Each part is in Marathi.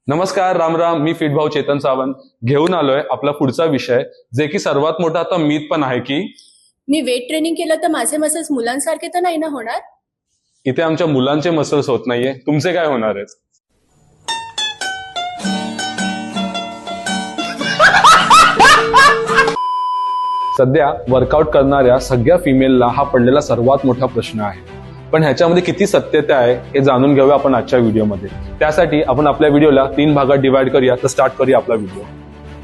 नमस्कार, राम राम. मी फिट भाऊ चेतन सावंत घेऊन आलोय आपला पुढचा विषय, जे की सर्वात मोठा आता मीथ पण आहे की मी वेट ट्रेनिंग केलं तर माझे मसल्स मुलांसारखे तर नाही ना होणार. इथे आमच्या मुलांचे मसल्स होत नाहीये, तुमचे काय होणार आहेत? सध्या वर्कआउट करणाऱ्या सगळ्या फिमेलला हा पडलेला सर्वात मोठा प्रश्न आहे. पण ह्याच्यामध्ये किती सत्यता आहे हे जाणून घेऊया आपण आजच्या व्हिडिओमध्ये. त्यासाठी आपण आपल्या व्हिडिओला 3 भागात डिवाइड करूया. तर स्टार्ट करूया आपला व्हिडिओ.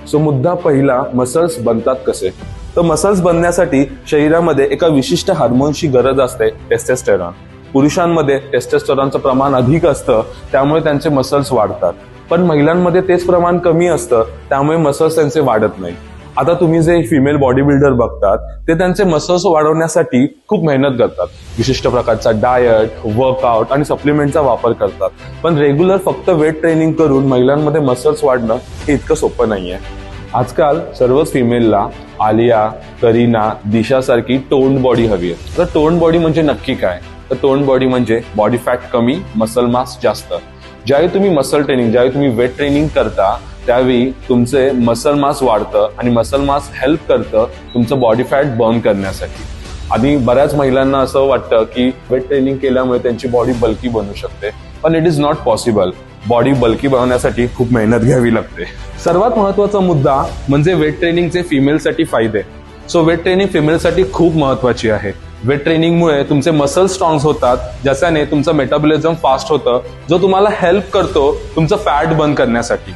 सो मुद्दा पहिला, मसल्स बनतात कसे? तर मसल्स बनण्यासाठी शरीरामध्ये एका विशिष्ट हार्मोनची गरज असते, टेस्टोस्टेरॉन. पुरुषांमध्ये टेस्टोस्टेरॉनचं प्रमाण अधिक असतं, त्यामुळे त्यांचे मसल्स वाढतात. पण महिलांमध्ये तेच प्रमाण कमी असतं, त्यामुळे मसल्स त्यांचे वाढत नाही. आता तुम्ही जे फिमेल बॉडी बिल्डर बघतात ते त्यांचे मसल्स वाढवण्यासाठी खूप मेहनत करतात. विशिष्ट प्रकारचा डाएट, वर्कआउट आणि सप्लिमेंटचा वापर करतात. पण रेग्युलर फक्त वेट ट्रेनिंग करून महिलांमध्ये मसल्स वाढणं हे इतकं सोपं नाहीये. आजकाल सर्वच फिमेलला आलिया, करीना, दिशा सारखी टोन्ड बॉडी हवी आहे. तर टोन्ड बॉडी म्हणजे नक्की काय? तर टोन्ड बॉडी म्हणजे बॉडी फॅट कमी, मसल मास जास्त. ज्यावेळी तुम्ही मसल ट्रेनिंग, ज्यावेळी तुम्ही वेट ट्रेनिंग करता त्यावेळी तुमचे मसल मास वाढतं आणि मसल मास हेल्प करतं तुमचं बॉडी फॅट बर्न करण्यासाठी. आणि बऱ्याच महिलांना असं वाटतं की वेट ट्रेनिंग केल्यामुळे त्यांची बॉडी बल्की बनू शकते, पण it is not possible. Body bulky बनवण्यासाठी खूप मेहनत घ्यावी लागते. सर्वात महत्वाचा मुद्दा म्हणजे वेट ट्रेनिंगचे फिमेलसाठी फायदे. सो वेट ट्रेनिंग फिमेलसाठी खूप महत्वाची आहे. वेट ट्रेनिंगमुळे तुमचे मसल स्ट्रॉंग होतात, ज्याच्याने तुमचं मेटाबॉलिझम फास्ट होतं, जो तुम्हाला हेल्प करतो तुमचं फॅट बर्न करण्यासाठी.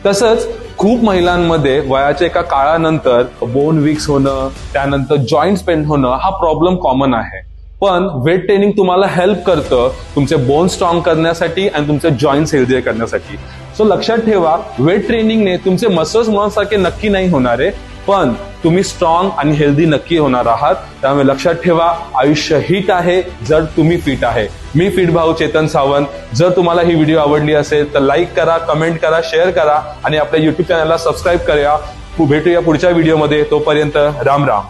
तसंच खूप महिलांमध्ये वयाच्या एका काळानंतर बोन वीक्स होणं, त्यानंतर जॉईंट्स पेन होणं हा प्रॉब्लेम कॉमन आहे. पण वेट ट्रेनिंग तुम्हाला हेल्प करतं तुमचे बोन स्ट्रॉंग करण्यासाठी आणि तुमचे जॉईंट्स हेल्दी करण्यासाठी. सो लक्षात ठेवा, वेट ट्रेनिंगने तुमचे मसल्स मुलांसारखे नक्की नाही होणार आहे, पण तुम्ही स्ट्रॉंग आणि हेल्दी नक्की होणार आहात. त्यामुळे लक्षात ठेवा, आयुष्य हिट आहे जर तुम्ही फिट आहे. मी फिट भाऊ चेतन सावंत. जर तुम्हाला ही व्हिडिओ आवडली असेल तर लाईक करा, कमेंट करा, शेअर करा आणि आपल्या युट्यूब चॅनलला सबस्क्राईब करा. भेटूया पुढच्या व्हिडिओमध्ये. तोपर्यंत राम राम.